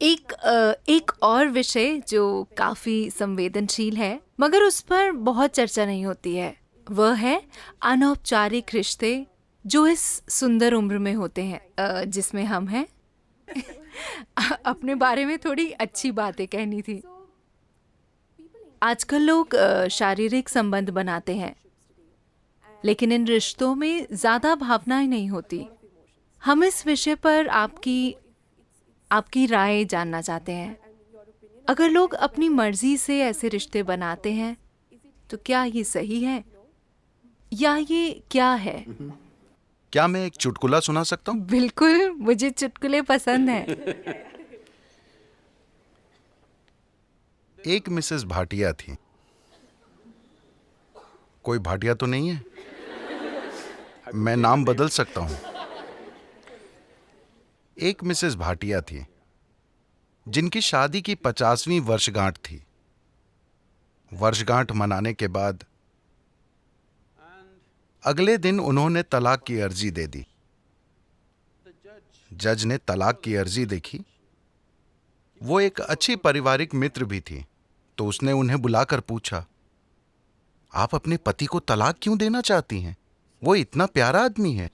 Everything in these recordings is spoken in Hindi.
एक और विषय जो काफी संवेदनशील है मगर उस पर बहुत चर्चा नहीं होती है, वह है अनौपचारिक रिश्ते जो इस सुंदर उम्र में होते हैं, जिसमें हम हैं। अपने बारे में थोड़ी अच्छी बातें कहनी थी। आजकल लोग शारीरिक संबंध बनाते हैं, लेकिन इन रिश्तों में ज्यादा भावनाएं नहीं होती। हम इस विषय पर आपकी आपकी राय जानना चाहते हैं। अगर लोग अपनी मर्जी से ऐसे रिश्ते बनाते हैं तो क्या ये सही है या ये क्या है? क्या मैं एक चुटकुला सुना सकता हूँ? बिल्कुल, मुझे चुटकुले पसंद हैं। एक मिसेस भाटिया थी। कोई भाटिया तो नहीं है? मैं नाम बदल सकता हूँ। एक मिसेस भाटिया थी जिनकी शादी की 50वीं वर्षगांठ थी। वर्षगांठ मनाने के बाद अगले दिन उन्होंने तलाक की अर्जी दे दी। जज ने तलाक की अर्जी देखी। वो एक अच्छी पारिवारिक मित्र भी थी, तो उसने उन्हें बुलाकर पूछा, आप अपने पति को तलाक क्यों देना चाहती हैं? वो इतना प्यारा आदमी है।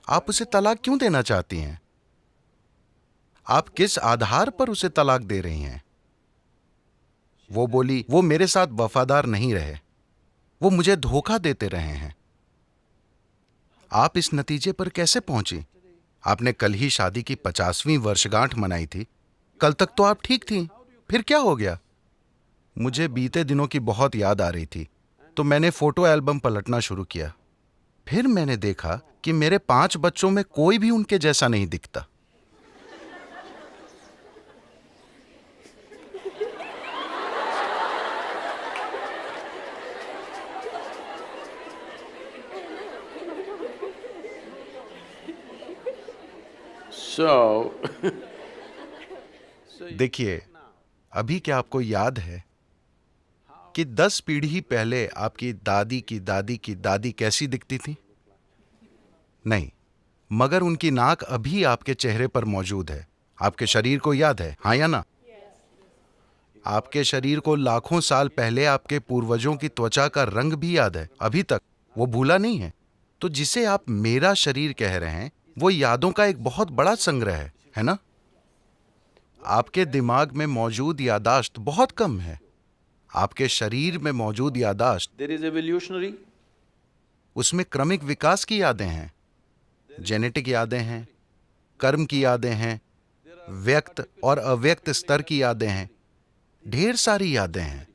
आप उसे तलाक क्यों देना चाहती हैं? आप किस आधार पर उसे तलाक दे रही हैं? वो बोली, वो मेरे साथ वफादार नहीं रहे, वो मुझे धोखा देते रहे हैं। आप इस नतीजे पर कैसे पहुंची? आपने कल ही शादी की 50वीं वर्षगांठ मनाई थी। कल तक तो आप ठीक थी, फिर क्या हो गया? मुझे बीते दिनों की बहुत याद आ रही थी, तो मैंने फोटो एल्बम पलटना शुरू किया। फिर मैंने देखा कि मेरे 5 बच्चों में कोई भी उनके जैसा नहीं दिखता। देखिए, अभी क्या आपको याद है कि 10 पीढ़ी पहले आपकी दादी की दादी की दादी कैसी दिखती थी? नहीं, मगर उनकी नाक अभी आपके चेहरे पर मौजूद है। आपके शरीर को याद है, हाँ या ना? आपके शरीर को लाखों साल पहले आपके पूर्वजों की त्वचा का रंग भी याद है, अभी तक वो भूला नहीं है। तो जिसे आप मेरा शरीर कह रहे हैं, वो यादों का एक बहुत बड़ा संग्रह है ना? आपके दिमाग में मौजूद यादाश्त बहुत कम है। आपके शरीर में मौजूद यादाश्त, There is evolutionary. उसमें क्रमिक विकास की यादें हैं, जेनेटिक यादें हैं, कर्म की यादें हैं, व्यक्त और अव्यक्त स्तर की यादें हैं, ढेर सारी यादें हैं।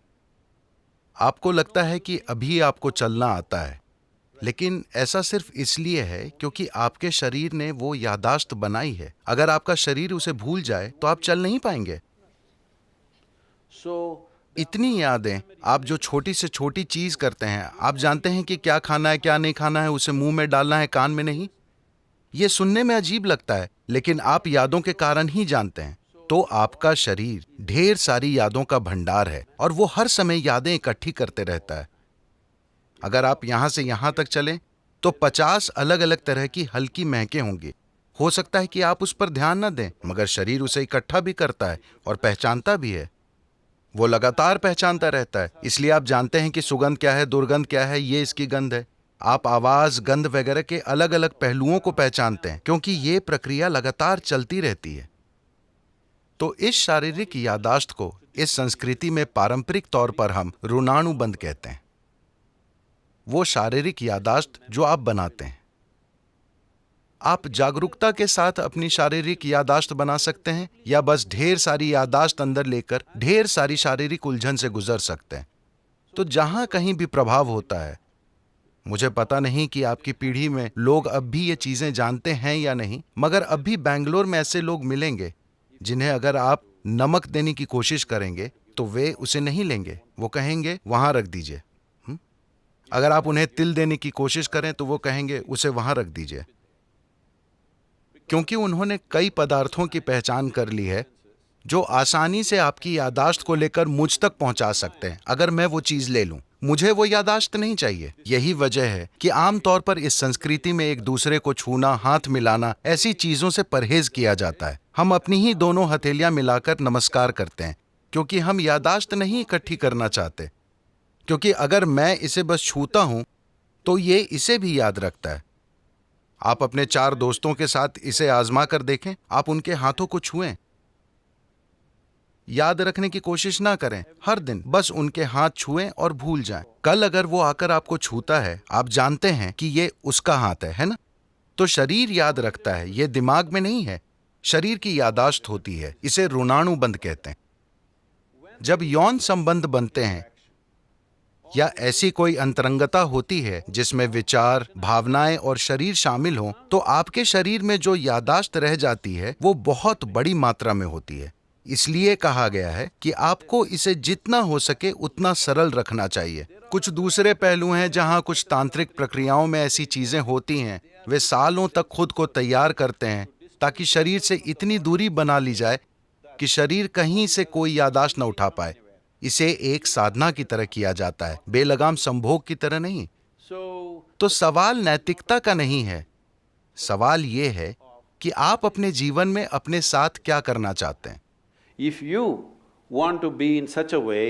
आपको लगता है कि अभी आपको चलना आता है, लेकिन ऐसा सिर्फ इसलिए है क्योंकि आपके शरीर ने वो यादाश्त बनाई है। अगर आपका शरीर उसे भूल जाए तो आप चल नहीं पाएंगे। So इतनी यादें, आप जो छोटी से छोटी चीज करते हैं, आप जानते हैं कि क्या खाना है क्या नहीं खाना है, उसे मुंह में डालना है कान में नहीं। ये सुनने में अजीब लगता है, लेकिन आप यादों के कारण ही जानते हैं। तो आपका शरीर ढेर सारी यादों का भंडार है और वो हर समय यादें इकट्ठी करते रहता है। अगर आप यहां से यहां तक चलें तो 50 अलग अलग तरह की हल्की महकें होंगी। हो सकता है कि आप उस पर ध्यान न दें, मगर शरीर उसे इकट्ठा भी करता है और पहचानता भी है। वो लगातार पहचानता रहता है, इसलिए आप जानते हैं कि सुगंध क्या है, दुर्गंध क्या है, ये इसकी गंध है। आप आवाज, गंध वगैरह के अलग अलग पहलुओं को पहचानते हैं, क्योंकि ये प्रक्रिया लगातार चलती रहती है। तो इस शारीरिक यादाश्त को इस संस्कृति में पारंपरिक तौर पर हम ऋणानुबंध कहते हैं। वो शारीरिक यादाश्त जो आप बनाते हैं। आप जागरूकता के साथ अपनी शारीरिक यादाश्त बना सकते हैं या बस ढेर सारी यादाश्त अंदर लेकर ढेर सारी शारीरिक उलझन से गुजर सकते हैं। तो जहां कहीं भी प्रभाव होता है, मुझे पता नहीं कि आपकी पीढ़ी में लोग अब भी ये चीजें जानते हैं या नहीं, मगर अब भी बैंगलोर में ऐसे लोग मिलेंगे जिन्हें अगर आप नमक देने की कोशिश करेंगे तो वे उसे नहीं लेंगे। वो कहेंगे वहां रख दीजिए। अगर आप उन्हें तिल देने की कोशिश करें तो वो कहेंगे उसे वहां रख दीजिए, क्योंकि उन्होंने कई पदार्थों की पहचान कर ली है जो आसानी से आपकी यादाश्त को लेकर मुझ तक पहुंचा सकते हैं। अगर मैं वो चीज ले लूं, मुझे वो यादाश्त नहीं चाहिए। यही वजह है कि आमतौर पर इस संस्कृति में एक दूसरे को छूना, हाथ मिलाना, ऐसी चीजों से परहेज किया जाता है। हम अपनी ही दोनों हथेलियां मिलाकर नमस्कार करते हैं, क्योंकि हम यादाश्त नहीं इकट्ठी करना चाहते। क्योंकि अगर मैं इसे बस छूता हूं तो ये इसे भी याद रखता है। आप अपने 4 दोस्तों के साथ इसे आजमा कर देखें। आप उनके हाथों को छुएं, याद रखने की कोशिश ना करें। हर दिन बस उनके हाथ छुएं और भूल जाएं। कल अगर वो आकर आपको छूता है, आप जानते हैं कि ये उसका हाथ है ना? तो शरीर याद रखता है, ये दिमाग में नहीं है। शरीर की यादाश्त होती है, इसे ऋणानुबंध कहते हैं। जब यौन संबंध बनते हैं या ऐसी कोई अंतरंगता होती है जिसमें विचार, भावनाएं और शरीर शामिल हों, तो आपके शरीर में जो यादाश्त रह जाती है वो बहुत बड़ी मात्रा में होती है। इसलिए कहा गया है कि आपको इसे जितना हो सके उतना सरल रखना चाहिए। कुछ दूसरे पहलू हैं जहां कुछ तांत्रिक प्रक्रियाओं में ऐसी चीजें होती हैं। वे सालों तक खुद को तैयार करते हैं ताकि शरीर से इतनी दूरी बना ली जाए कि शरीर कहीं से कोई यादाश्त न उठा पाए। इसे एक साधना की तरह किया जाता है, बेलगाम संभोग की तरह नहीं। so तो सवाल नैतिकता का नहीं है। सवाल ये है कि आप अपने जीवन में अपने साथ क्या करना चाहते हैं। if you want to be in such a way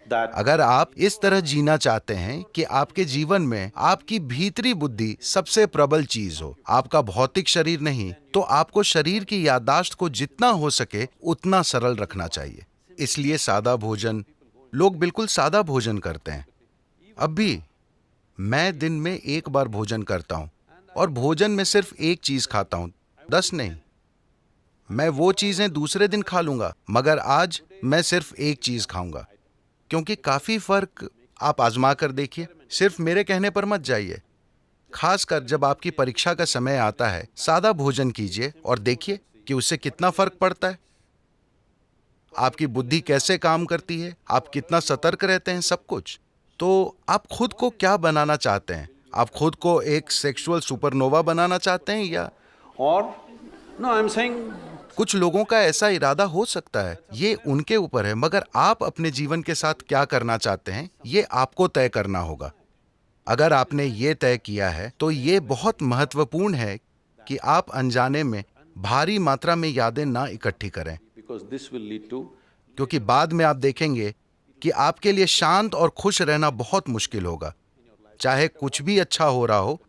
that अगर आप इस तरह जीना चाहते हैं कि आपके जीवन में आपकी भीतरी बुद्धि सबसे प्रबल चीज हो, आपका भौतिक शरीर नहीं, तो आपको शरीर की याददाश्त को जितना हो सके उतना सरल रखना चाहिए। इसलिए सादा भोजन, लोग बिल्कुल सादा भोजन करते हैं। अब भी मैं दिन में 1 बार भोजन करता हूं और भोजन में सिर्फ एक चीज खाता हूं, 10 नहीं। मैं वो चीजें दूसरे दिन खा लूंगा, मगर आज मैं सिर्फ एक चीज खाऊंगा। क्योंकि काफी फर्क आप आजमा कर देखिए, सिर्फ मेरे कहने पर मत जाइए। खासकर जब आपकी परीक्षा का समय आता है, सादा भोजन कीजिए और देखिए कि उससे कितना फर्क पड़ता है। आपकी बुद्धि कैसे काम करती है, आप कितना सतर्क रहते हैं, सब कुछ। तो आप खुद को क्या बनाना चाहते हैं? आप खुद को एक सेक्सुअल सुपरनोवा बनाना चाहते हैं या or no I'm saying कुछ लोगों का ऐसा इरादा हो सकता है, ये उनके ऊपर है। मगर आप अपने जीवन के साथ क्या करना चाहते हैं, ये आपको तय करना होगा। अगर आपने ये तय किया है तो ये बहुत महत्वपूर्ण है कि आप अनजाने में भारी मात्रा में यादें ना इकट्ठी करें, because this will lead to क्योंकि बाद में आप देखेंगे कि आपके लिए शांत और खुश रहना बहुत मुश्किल होगा, चाहे कुछ भी अच्छा हो रहा हो,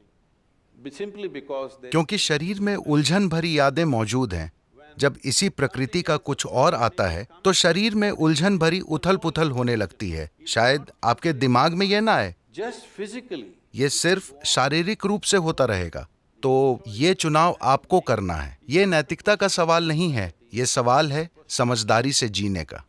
simply because they क्योंकि शरीर में उलझन भरी यादें मौजूद हैं। जब इसी प्रकृति का कुछ और आता है तो शरीर में उलझन भरी उथल पुथल होने लगती है। शायद आपके दिमाग में यह ना आए, just physically ये सिर्फ शारीरिक रूप से होता रहेगा। तो ये चुनाव आपको करना है। ये नैतिकता का सवाल नहीं है, ये सवाल है समझदारी से जीने का।